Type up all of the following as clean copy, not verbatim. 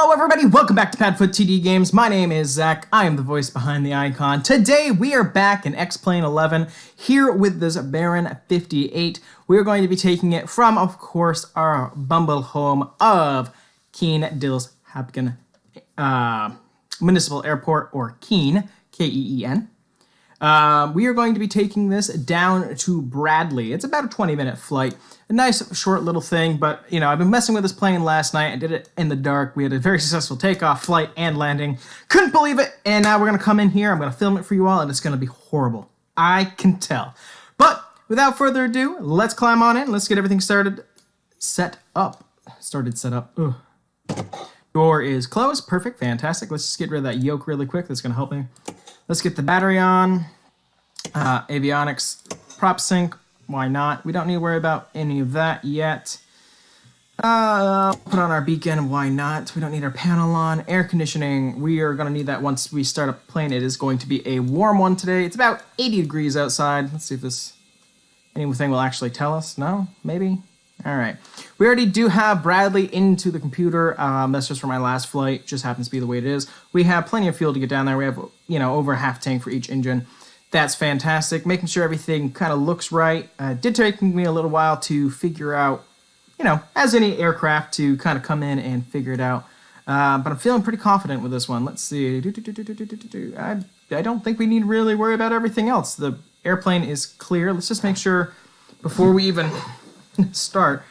Hello everybody, welcome back to PadfootTD Games. My name is Zach, I am the voice behind the icon. Today we are back in XPlane 11, here with this Baron 58. We are going to be taking it from, of course, our Bumble home of Keene Dilshabgen Municipal Airport, or Keene, K-E-E-N. We are going to be taking this down to Bradley. It's about a 20-minute flight. A nice short little thing, but you know, I've been messing with this plane last night. I did it in the dark. We had a very successful takeoff, flight, and landing. Couldn't believe it, and now we're gonna come in here. I'm gonna film it for you all, and it's gonna be horrible. I can tell. But without further ado, let's climb on in. Let's get everything set up. Ugh. Door is closed. Perfect, fantastic. Let's just get rid of that yoke really quick. That's gonna help me. Let's get the battery on. Avionics, prop sync. Why not? We don't need to worry about any of that yet. Put on our beacon. Why not? We don't need our panel on. Air conditioning. We are going to need that once we start up plane. It is going to be a warm one today. It's about 80 degrees outside. Let's see if anything will actually tell us. No? Maybe? All right. We already do have Bradley into the computer. That's just for my last flight. Just happens to be the way it is. We have plenty of fuel to get down there. We have, over a half tank for each engine. That's fantastic. Making sure everything kind of looks right. Did take me a little while to figure out, as any aircraft, to kind of come in and figure it out. But I'm feeling pretty confident with this one. Let's see. I don't think we need to really worry about everything else. The airplane is clear. Let's just make sure before we even start.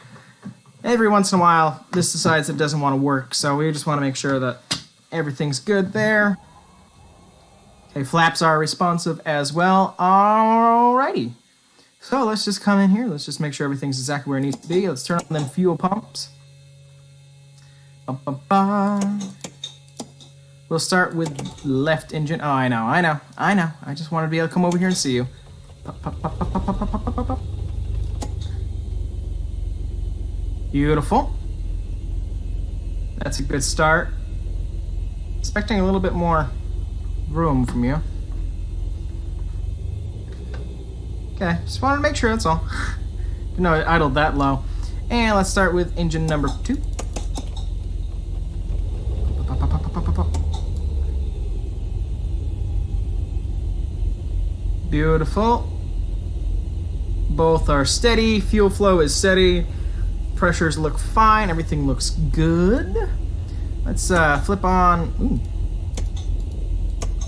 Every once in a while, this decides it doesn't want to work. So we just want to make sure that everything's good there. Okay, flaps are responsive as well. Alrighty. So let's just come in here. Let's just make sure everything's exactly where it needs to be. Let's turn on them fuel pumps. We'll start with left engine. Oh, I know. I just wanted to be able to come over here and see you. Beautiful. That's a good start. Expecting a little bit more room from you. Okay, just wanted to make sure, that's all. No, it idled that low. And let's start with engine number 2. Beautiful. Both are steady, fuel flow is steady, pressures look fine, everything looks good. Let's flip on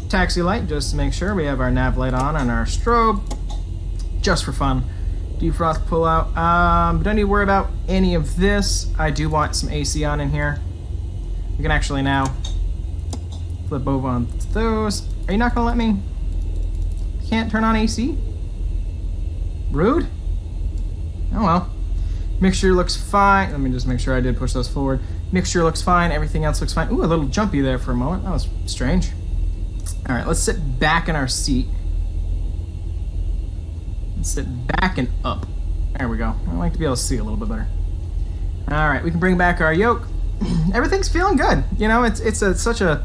taxi light just to make sure we have our nav light on and our strobe, just for fun. Defrost pull out. Don't need to worry about any of this. I do want some AC on in here. We can actually now flip over on those. Are you not gonna let me? Can't turn on AC? Rude? Oh well. Mixture looks fine. Let me just make sure I did push those forward. Mixture looks fine. Everything else looks fine. Ooh, a little jumpy there for a moment. That was strange. All right, let's sit back in our seat. Let's sit back and up. There we go. I like to be able to see a little bit better. All right, we can bring back our yoke. Everything's feeling good. It's such a,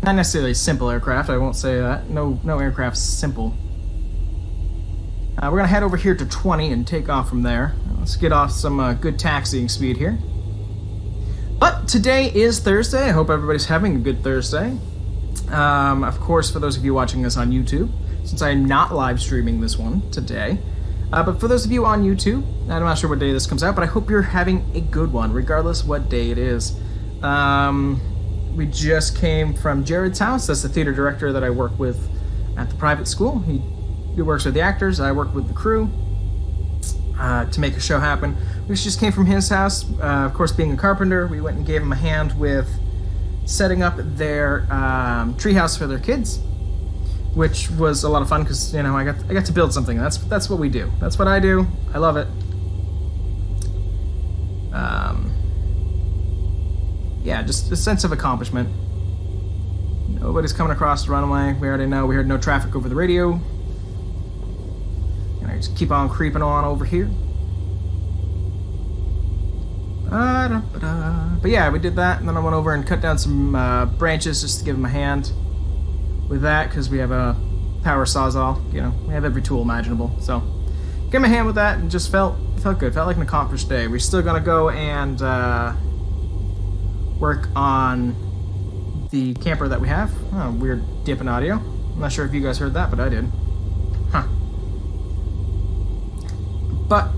not necessarily simple aircraft. I won't say that. No aircraft's simple. We're gonna head over here to 20 and take off from there. Let's get off some good taxiing speed here. But today is Thursday. I hope everybody's having a good Thursday. Of course, for those of you watching this on YouTube, since I'm not live streaming this one today, but for those of you on YouTube, I'm not sure what day this comes out, but I hope you're having a good one, regardless what day it is. We just came from Jared's house. That's the theater director that I work with at the private school. He works with the actors. I work with the crew to make a show happen. We just came from his house. Of course, being a carpenter, we went and gave him a hand with setting up their treehouse for their kids, which was a lot of fun because I got to build something. That's what we do. That's what I do. I love it. Yeah, just a sense of accomplishment. Nobody's coming across the runway. We already know. We heard no traffic over the radio. And I just keep on creeping on over here. But yeah, we did that, and then I went over and cut down some branches just to give him a hand with that, because we have a power sawzall. We have every tool imaginable. So, give him a hand with that, and just felt good. Felt like an accomplished day. We're still gonna go and work on the camper that we have. Oh, weird dip in audio. I'm not sure if you guys heard that, but I did. Huh. But,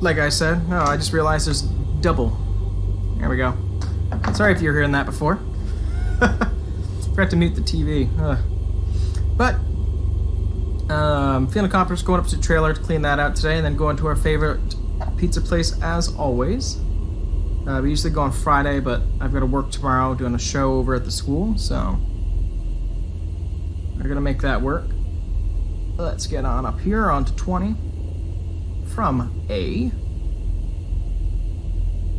like I said, I just realized there's double. There we go. Sorry if you're hearing that before. Forgot to mute the TV. But, feeling accomplished, going up to the trailer to clean that out today, and then going to our favorite pizza place as always. We usually go on Friday, but I've got to work tomorrow doing a show over at the school, so we're gonna make that work. Let's get on up here onto 20 from A.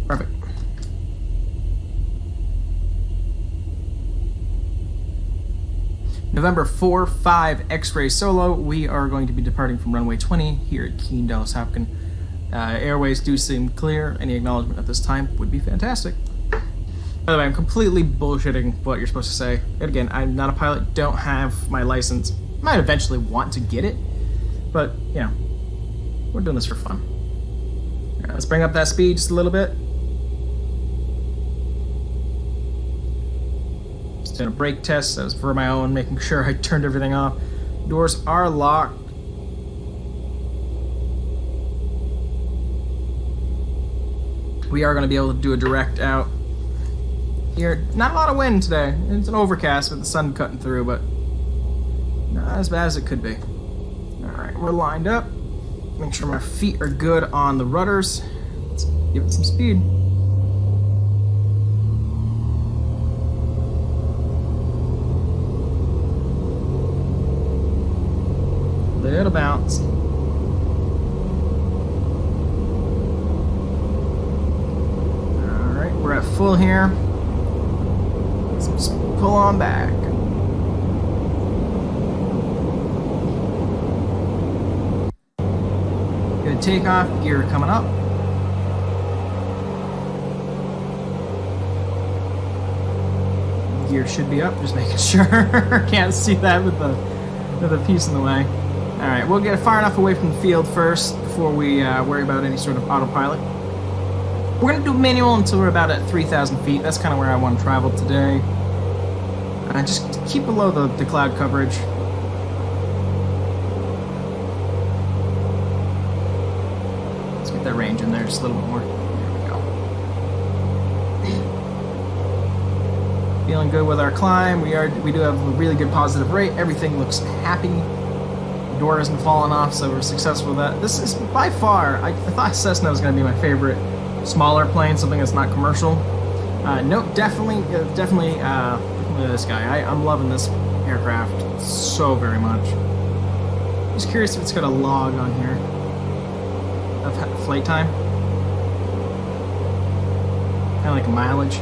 Perfect. November 4-5 X-Ray Solo. We are going to be departing from runway 20 here at Keene, Dallas Hopkins. Airways do seem clear. Any acknowledgement at this time would be fantastic. By the way, I'm completely bullshitting what you're supposed to say. Again, I'm not a pilot, don't have my license. Might eventually want to get it, but, you know, we're doing this for fun. All right, let's bring up that speed just a little bit. Just doing a brake test. That was for my own, making sure I turned everything off. Doors are locked. We are going to be able to do a direct out here. Not a lot of wind today. It's an overcast with the sun cutting through, but not as bad as it could be. Alright, we're lined up. Make sure my feet are good on the rudders. Let's give it some speed. Little bounce. Alright, we're at full here. Let's just pull on back. Good takeoff, gear coming up. Gear should be up, just making sure. Can't see that with the piece in the way. Alright, we'll get far enough away from the field first before we worry about any sort of autopilot. We're going to do manual until we're about at 3,000 feet. That's kind of where I want to travel today. Just keep below the cloud coverage. Let's get that range in there just a little bit more. There we go. Feeling good with our climb. We do have a really good positive rate. Everything looks happy. The door isn't falling off, so we're successful with that. This is by far, I thought Cessna was going to be my favorite smaller plane, something that's not commercial. No, definitely, look at this guy. I'm loving this aircraft so very much. Just curious if it's got a log on here of flight time. Kind of like mileage.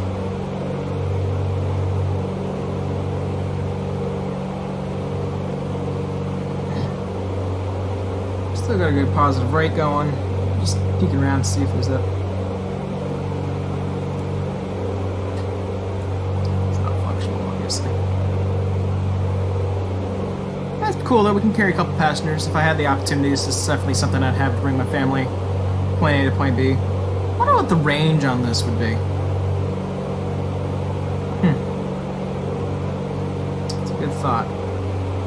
Still got a good positive rate going. Just peeking around to see if there's that. It's not functional, obviously. That's cool though. We can carry a couple passengers. If I had the opportunity, this is definitely something I'd have to bring my family. Point A to point B. I wonder what the range on this would be. It's a good thought.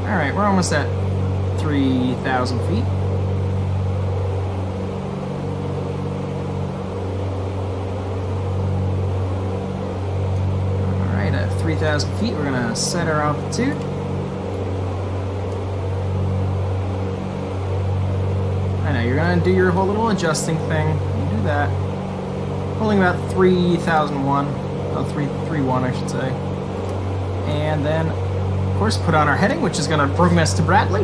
Alright, we're almost at 3,000 feet. Alright, at 3,000 feet, we're going to set our altitude. I know, you're going to do your whole little adjusting thing. You do that. Holding about 3,001. Oh, 331, I should say. And then, of course, put on our heading, which is going to bring us to Bradley.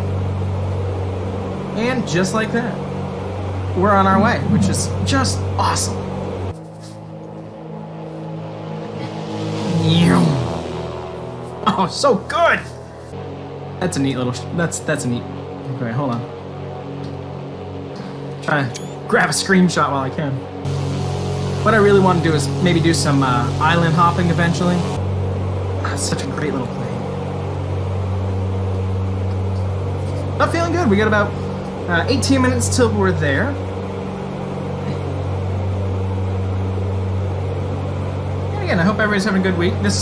And just like that, we're on our way, which is just awesome. Oh, so good! That's a neat little... That's a neat... Okay, hold on. Trying to grab a screenshot while I can. What I really want to do is maybe do some island hopping eventually. That's such a great little plane. Not feeling good. We got about 18 minutes till we're there. again, I hope everybody's having a good week. This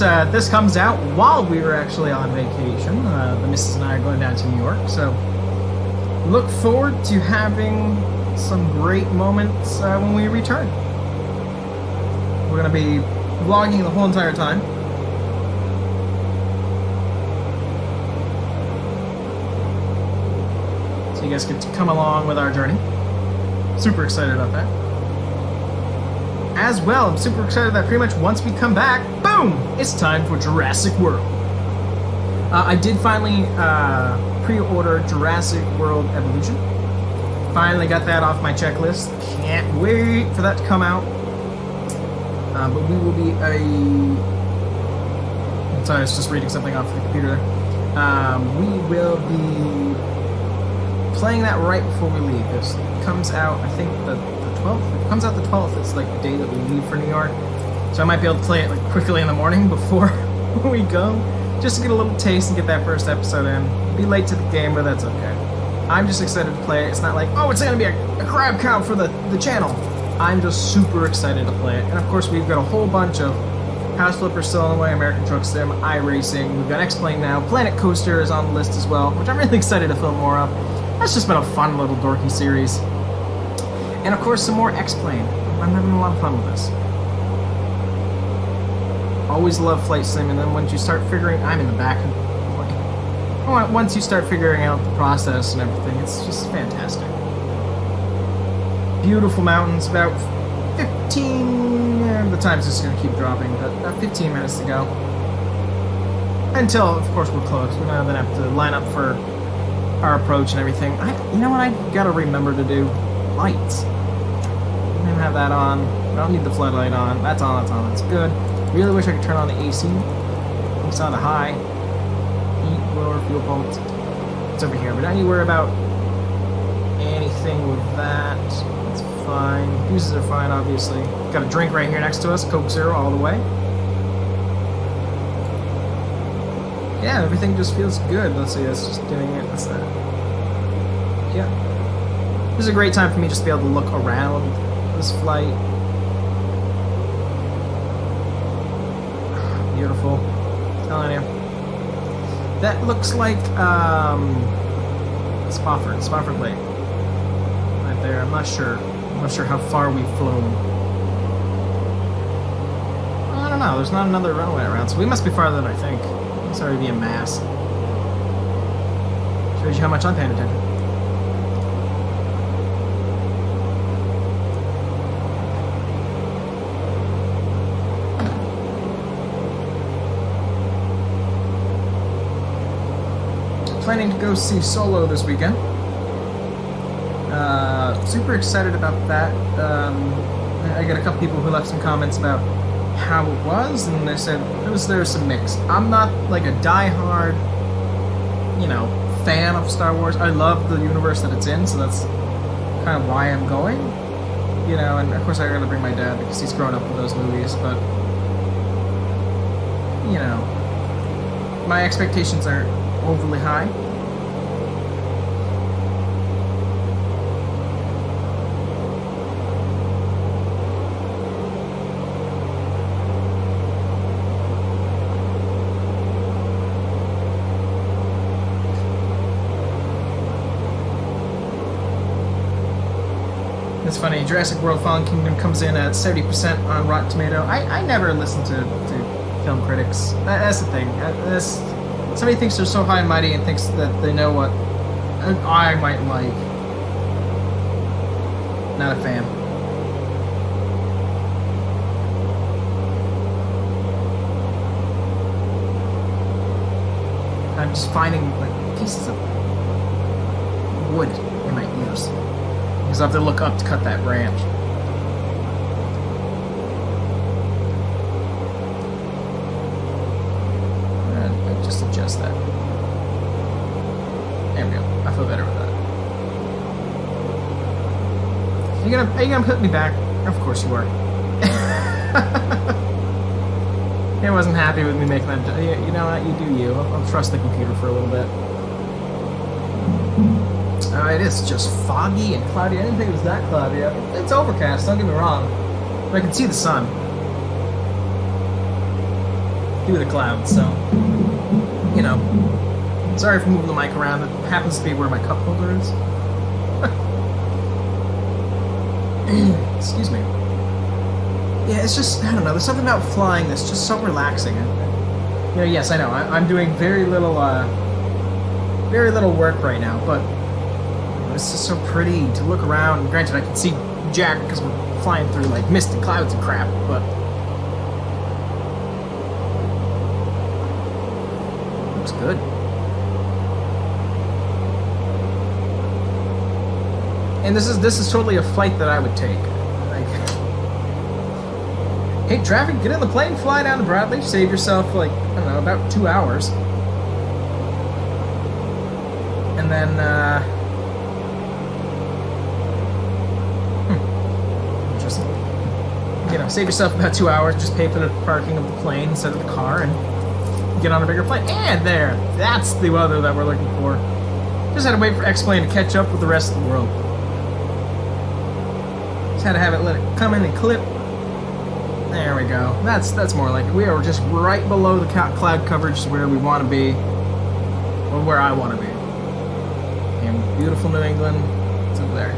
comes out while we were actually on vacation. The missus and I are going down to New York, so look forward to having some great moments when we return. We're going to be vlogging the whole entire time. So you guys get to come along with our journey. Super excited about that. As well, I'm super excited that pretty much once we come back, boom, it's time for Jurassic World. I did finally pre-order Jurassic World Evolution. Finally got that off my checklist. Can't wait for that to come out. But we will be sorry, I was just reading something off the computer there. We will be playing that right before we leave. This comes out, I think, the 12th. If it comes out the 12th, it's like the day that we leave for New York. So I might be able to play it like quickly in the morning before we go, just to get a little taste and get that first episode in. Be late to the game, but that's okay. I'm just excited to play it. It's not like, oh, it's gonna be a crab count for the channel. I'm just super excited to play it. And of course, we've got a whole bunch of House Flippers still on the way, American Truck Sim, iRacing. We've got XPlane now. Planet Coaster is on the list as well, which I'm really excited to film more of. That's just been a fun little dorky series. And of course, some more XPlane. I'm having a lot of fun with this. Always love flight sim, and then once you start figuring, I'm in the back. Once you start figuring out the process and everything, it's just fantastic. Beautiful mountains, about 15, the time's just going to keep dropping, but about 15 minutes to go. Until, of course, we're close. We're going to then have to line up for our approach and everything. You know what I got to remember to do? Lights. I don't have that on. I don't need the floodlight on. That's on, that's good. Really wish I could turn on the AC. It's on the high. Heat, lower, fuel pumps. It's over here. We don't need to worry about anything with that. It's fine. Fuses are fine, obviously. Got a drink right here next to us. Coke Zero all the way. Yeah, everything just feels good. Let's see, that's just doing it. That's that. Yeah. This is a great time for me just to be able to look around this flight. Beautiful. Telling you. That looks like Spofford Lake. Right there. I'm not sure how far we've flown. I don't know. There's not another runway around, so we must be farther than I think. It's already a mass. Shows you how much I'm paying attention. Planning to go see Solo this weekend. Super excited about that. I got a couple people who left some comments about how it was, and they said there's some mix. I'm not like a die-hard, fan of Star Wars. I love the universe that it's in, so that's kind of why I'm going. And of course I gotta bring my dad because he's grown up with those movies, but my expectations aren't overly high. It's funny, Jurassic World Fallen Kingdom comes in at 70% on Rotten Tomato. I never listen to film critics. That's the thing. Somebody thinks they're so high and mighty and thinks that they know what I might like. Not a fan. I'm just finding like pieces of wood in my ears. Because I have to look up to cut that branch. And just adjust that. There we go. I feel better with that. Are you gonna put me back? Of course you are. He wasn't happy with me making that. You know what? You do you. I'll trust the computer for a little bit. It is just foggy and cloudy. I didn't think it was that cloudy. It's overcast, don't get me wrong. But I can see the sun. through the clouds, so, you know, sorry for moving the mic around. It happens to be where my cup holder is. Excuse me. Yeah, it's just, I don't know, there's something about flying that's just so relaxing. You know, yes, I know, I'm doing very little work right now, but it's just so pretty to look around. Granted, I can see Jack because we're flying through, like, mist and clouds and crap, but looks good. And this is totally a flight that I would take. Like, hey, traffic, get in the plane, fly down to Bradley, save yourself, like, I don't know, about 2 hours. And then, interesting. You know, save yourself about 2 hours, just pay for the parking of the plane instead of the car, and get on a bigger plane. And there! That's the weather that we're looking for. Just had to wait for XPlane to catch up with the rest of the world. Just had to have it let it come in and clip. There we go. That's more like it. We are just right below the cloud coverage where we want to be. Or where I want to be. And beautiful New England. It's over there.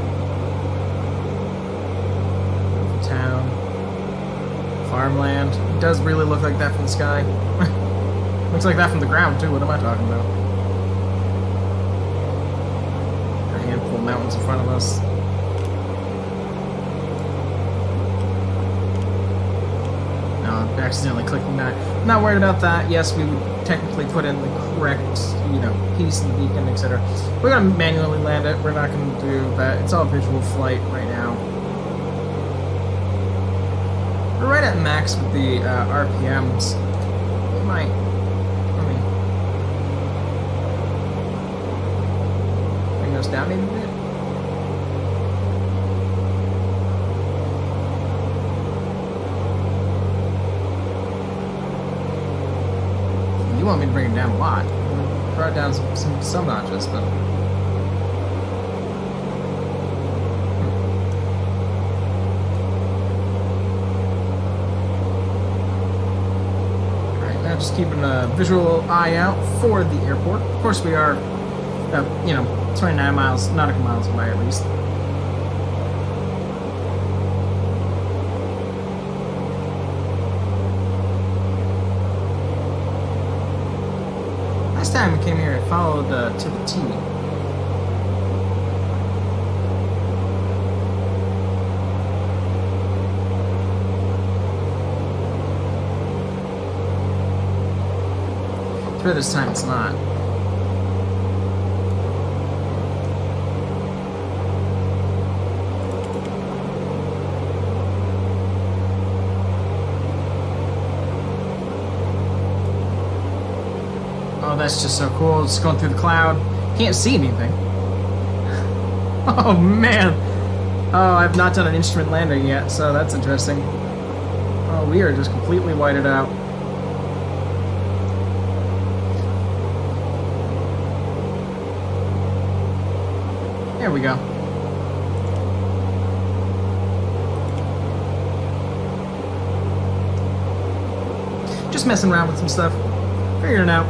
Beautiful town. Farmland. It does really look like that from the sky. Looks like that from the ground, too. What am I talking about? A handful of mountains in front of us. Accidentally clicking that. I'm not worried about that. Yes, we would technically put in the correct, you know, piece in the beacon, etc. We're going to manually land it. We're not going to do that. It's all visual flight right now. We're right at max with the RPMs. We might... Let me... bring those down maybe a bit. You want me to bring it down a lot. Brought it down some notches, but... Alright, now just keeping a visual eye out for the airport. Of course we are, you know, 29 miles, nautical miles away at least. Last time we came here, it followed to the T. But this time it's not. Oh, that's just so cool. It's going through the cloud. Can't see anything. Oh, man. Oh, I've not done an instrument landing yet, so that's interesting. Oh, we are just completely whited out. There we go. Just messing around with some stuff. Figuring it out.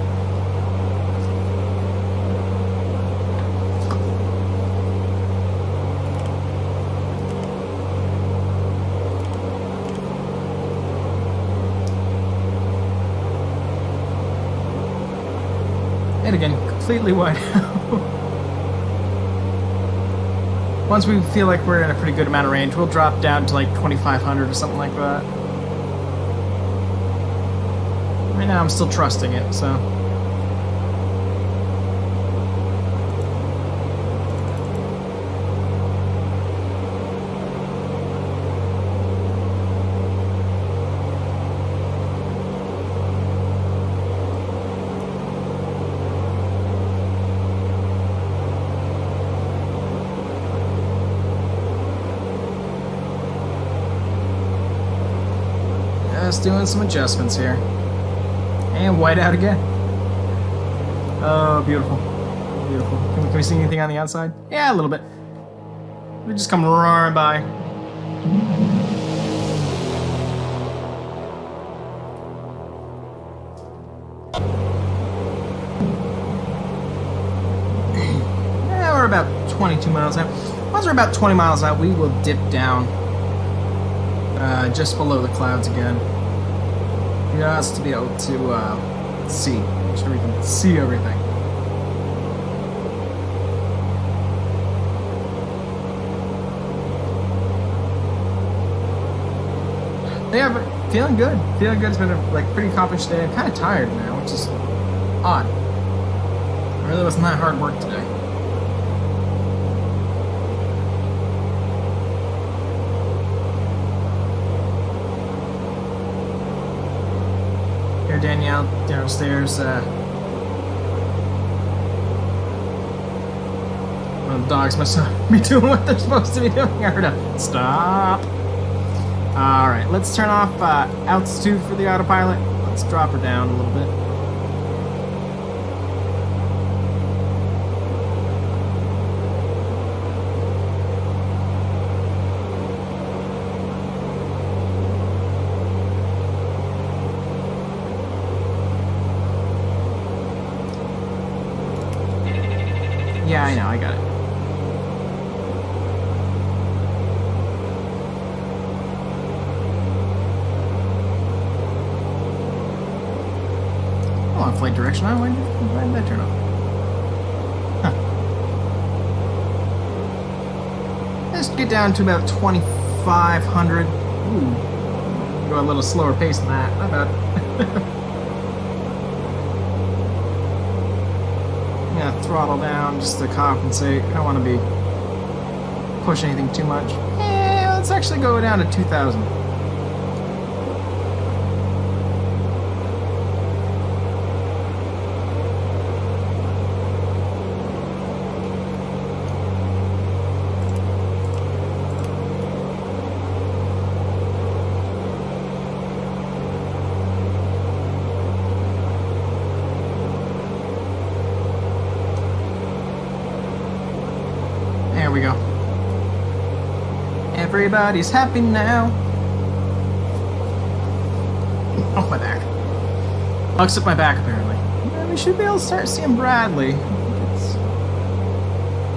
And again, completely white out. Once we feel like we're in a pretty good amount of range, we'll drop down to like 2,500 or something like that. Right now I'm still trusting it, so... Just doing some adjustments here. And white out again. Oh, beautiful. Beautiful. Can we see anything on the outside? Yeah, a little bit. We just come roaring by. miles out. Once we're about 20 miles out, we will dip down just below the clouds again. Just to be able to see. Make sure we can see everything. Yeah, but feeling good. Feeling good. It's been a pretty accomplished day. I'm kind of tired now, which is odd. It really wasn't that hard work today. Here, Danielle downstairs. Well, the dogs must not be doing what they're supposed to be doing. I heard a stop. Alright, let's turn off altitude for the autopilot. Let's drop her down a little bit. Yeah, I know, I got it. On flight direction. Why did that turn off? Huh. Let's get down to about 2,500. Ooh. Go a little slower pace than that. Not bad. I'm gonna throttle down just to compensate. I don't want to be pushing anything too much. Yeah, let's actually go down to 2,000. There we go. Everybody's happy now. Oh, my back. Looks at my back, apparently. Yeah, we should be able to start seeing Bradley.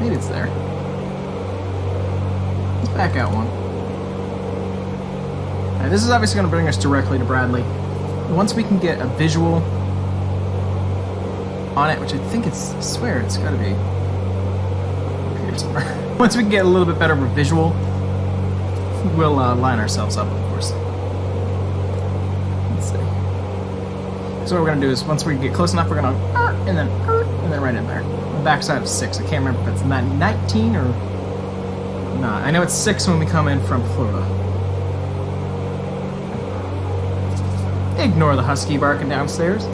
Maybe it's there. Let's back out one. Alright, this is obviously going to bring us directly to Bradley. Once we can get a visual on it, which I think it's, I swear it's got to be here somewhere. Once we can get a little bit better of a visual, we'll line ourselves up, of course. Let's see. So what we're going to do is, once we get close enough, we're going to and then right in there. The backside of 6. I can't remember if it's 19 or not. I know it's 6 when we come in from Florida. Ignore the husky barking downstairs.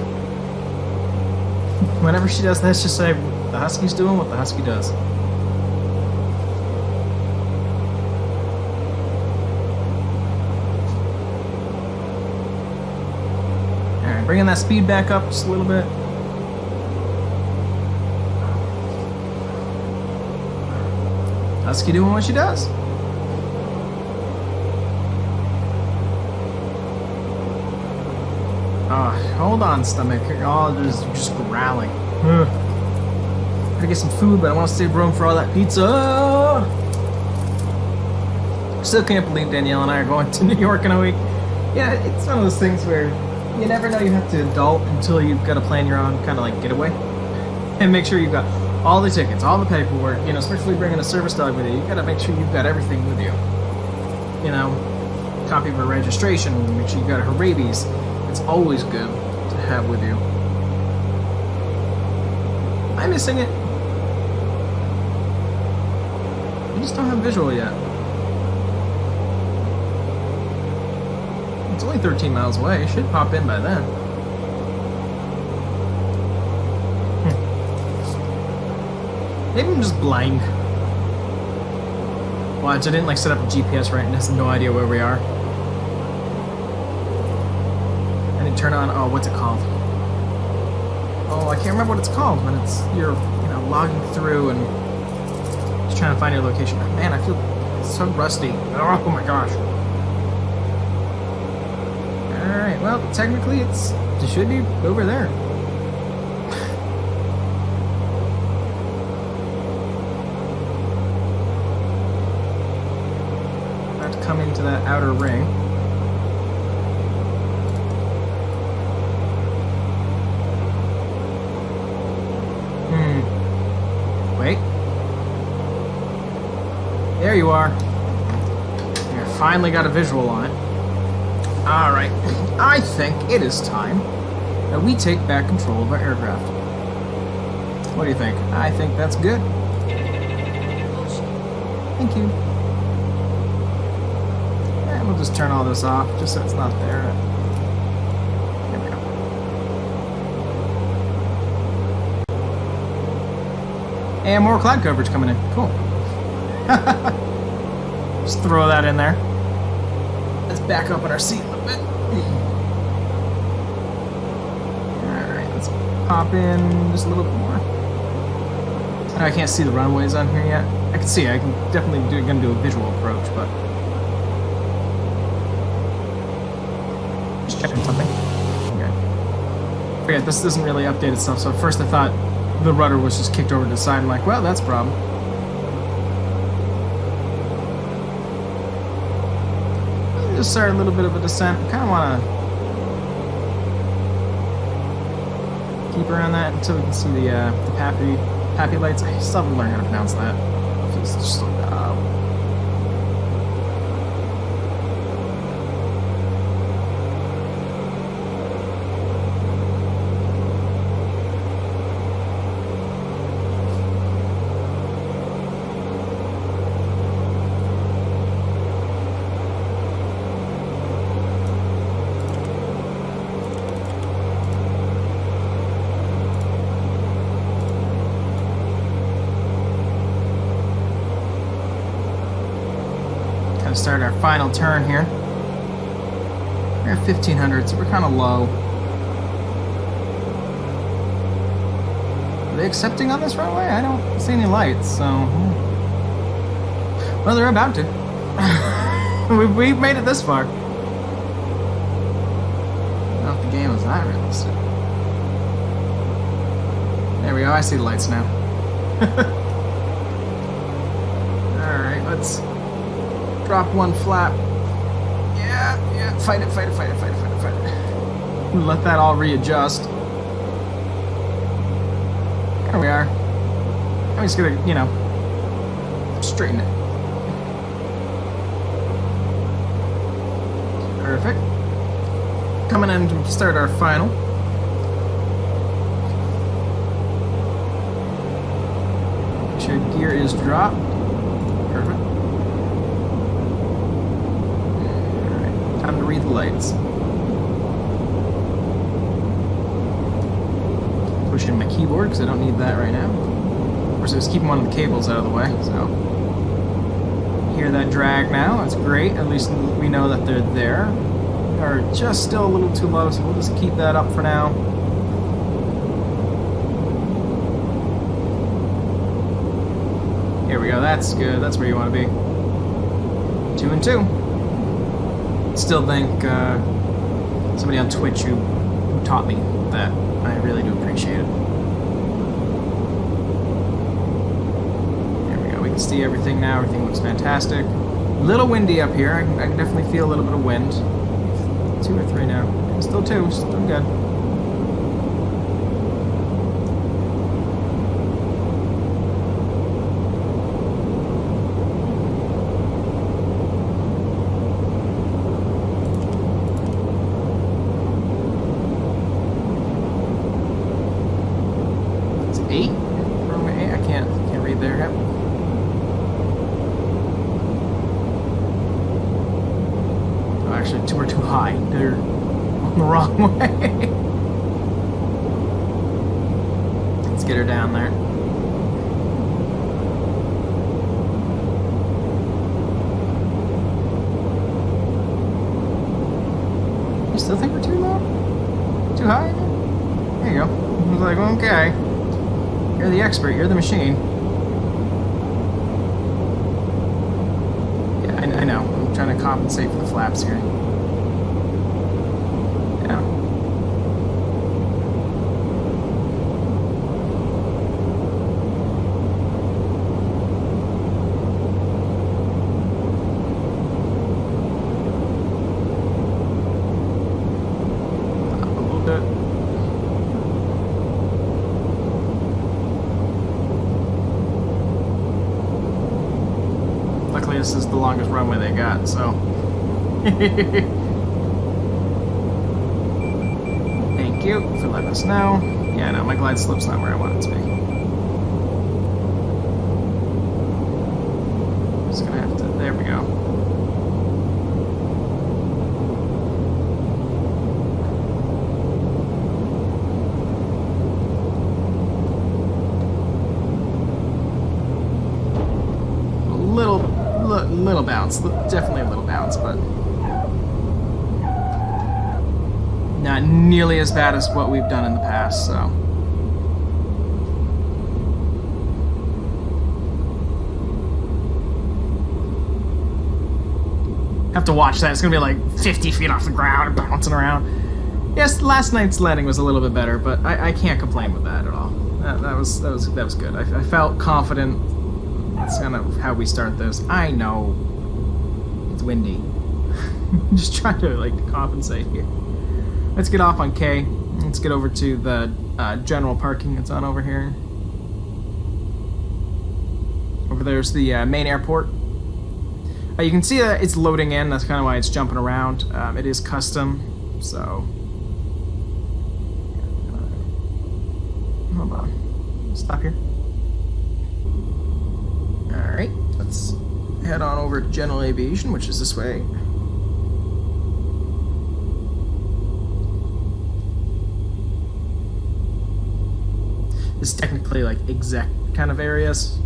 Whenever she does that, just say, the husky's doing what the husky does. Alright, bringing that speed back up just a little bit. Husky doing what she does. Oh, hold on, stomach. Oh, just growling. Ugh. Gotta get some food, but I want to save room for all that pizza. Still can't believe Danielle and I are going to New York in a week. Yeah, it's one of those things where you never know you have to adult until you've got to plan your own kind of like getaway. And make sure you've got all the tickets, all the paperwork, you know, especially bringing a service dog with you. You gotta make sure you've got everything with you. You know, copy of her registration, make sure you've got her rabies. It's always good to have with you. I'm missing it. I just don't have visual yet. It's only 13 miles away. It should pop in by then. Maybe I'm just blind. Watch, I didn't like set up a GPS right and has no idea where we are. I didn't turn on, oh, what's it called? Oh, I can't remember what it's called when it's, you're, you know, logging through and just trying to find your location. Man, I feel so rusty. Oh my gosh. Alright, well, technically it should be over there. come into that outer ring. Wait. There you are. I finally got a visual on it. Alright, I think it is time that we take back control of our aircraft. What do you think? I think that's good. Thank you. And we'll just turn all this off, just so it's not there. There we go. And more cloud coverage coming in. Cool. Just throw that in there. Let's back up in our seat a little bit. Alright, let's pop in just a little bit more. I can't see the runways on here yet. I can see, I can definitely gonna do a visual approach, but just checking something. Okay. Forget, this doesn't really update itself, so at first I thought the rudder was just kicked over to the side. I'm like, well, that's a problem. Just start a little bit of a descent. I kind of want to keep around that until we can see the Pappy lights. I still haven't learned how to pronounce that. It's just start our final turn here. We're at 1500, so we're kind of low. Are they accepting on this runway? I don't see any lights, so... Well, they're about to. We've made it this far. I don't know if the game is that realistic. There we go, I see the lights now. Alright, let's... drop one flap. Yeah, fight it. Let that all readjust. There we are. I'm just gonna, straighten it. Perfect. Coming in to start our final. Make sure gear is dropped. Perfect. Time to read the lights. Push in my keyboard because I don't need that right now. Of course, I was keeping one of the cables out of the way, so. Hear that drag now, that's great. At least we know that they're there. Are just still a little too low, so we'll just keep that up for now. Here we go, that's good. That's where you want to be. 2 and 2. Still think somebody on Twitch who taught me that. I really do appreciate it. There we go. We can see everything now. Everything looks fantastic. A little windy up here. I can definitely feel a little bit of wind. 2 or 3 now. Still 2. Still good. Actually, 2 are too high. They're on the wrong way. Let's get her down there. You still think we're too low? Too high? There you go. I was like, okay. You're the expert. You're the machine. Yeah, I know. I'm trying to compensate for the flaps here. Yeah. Luckily, this is the longest runway they got, so. Thank you for letting us know. Yeah, no, my glide slope's not where I want it to be. Just gonna have to, there we go. Little bounce, definitely a little bounce, but not nearly as bad as what we've done in the past, so. Have to watch that. It's gonna be like 50 feet off the ground and bouncing around. Yes, last night's landing was a little bit better, but I can't complain with that at all. That was good. I felt confident. That's kind of how we start this. I know it's windy. I'm just trying to like compensate here. Let's get off on K. Let's get over to the general parking that's on over here. Over there's the main airport. You can see that it's loading in. That's kind of why it's jumping around. It is custom, so. Hold on. Stop here. Alright, let's head on over to General Aviation, which is this way. This is technically like exec kind of areas.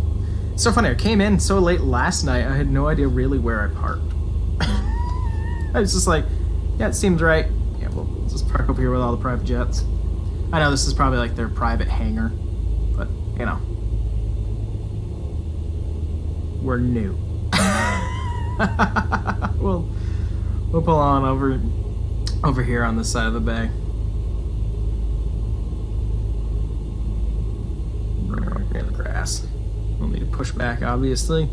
It's so funny, I came in so late last night, I had no idea really where I parked. I was just like, yeah, it seems right. Yeah, we'll just park over here with all the private jets. I know this is probably like their private hangar, but you know. We're new. we'll pull on over here on this side of the bay. Right near the grass. We'll need to push back, obviously.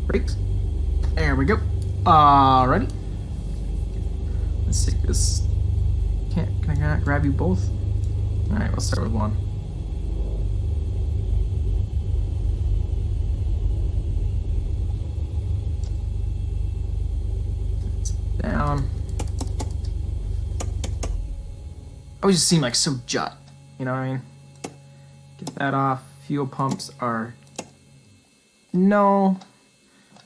Brakes. There we go. Alrighty. Let's take this. Can I not grab you both? Alright, we'll start with one. It's down. Always just seem like so jut. You know what I mean? Get that off. Fuel pumps are no.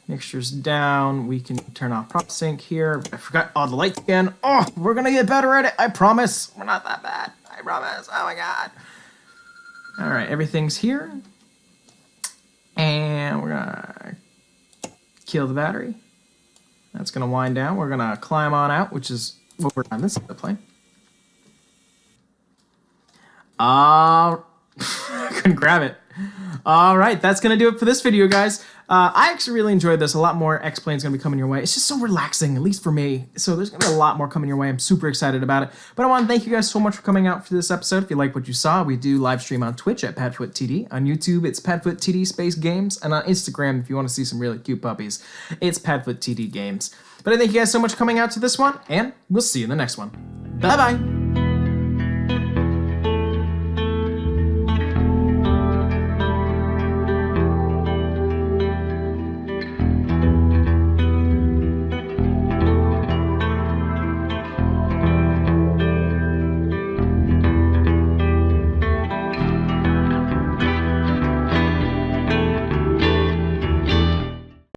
Mixture's down. We can turn off prop sync here. I forgot all the lights again. Oh, we're gonna get better at it. I promise. We're not that bad. I promise. Oh my god. Alright, everything's here. And we're gonna kill the battery. That's gonna wind down. We're gonna climb on out, which is what we're on this side of the plane. Couldn't grab it. Alright, that's gonna do it for this video, guys. I actually really enjoyed this. A lot more X-Plane's gonna be coming your way. It's just so relaxing, at least for me. So there's gonna be a lot more coming your way. I'm super excited about it. But I want to thank you guys so much for coming out for this episode. If you like what you saw, we do live stream on Twitch at PadfootTD. On YouTube, it's PadfootTD Space Games. And on Instagram, if you want to see some really cute puppies, it's PadfootTD Games. But I thank you guys so much for coming out to this one, and we'll see you in the next one. Bye-bye!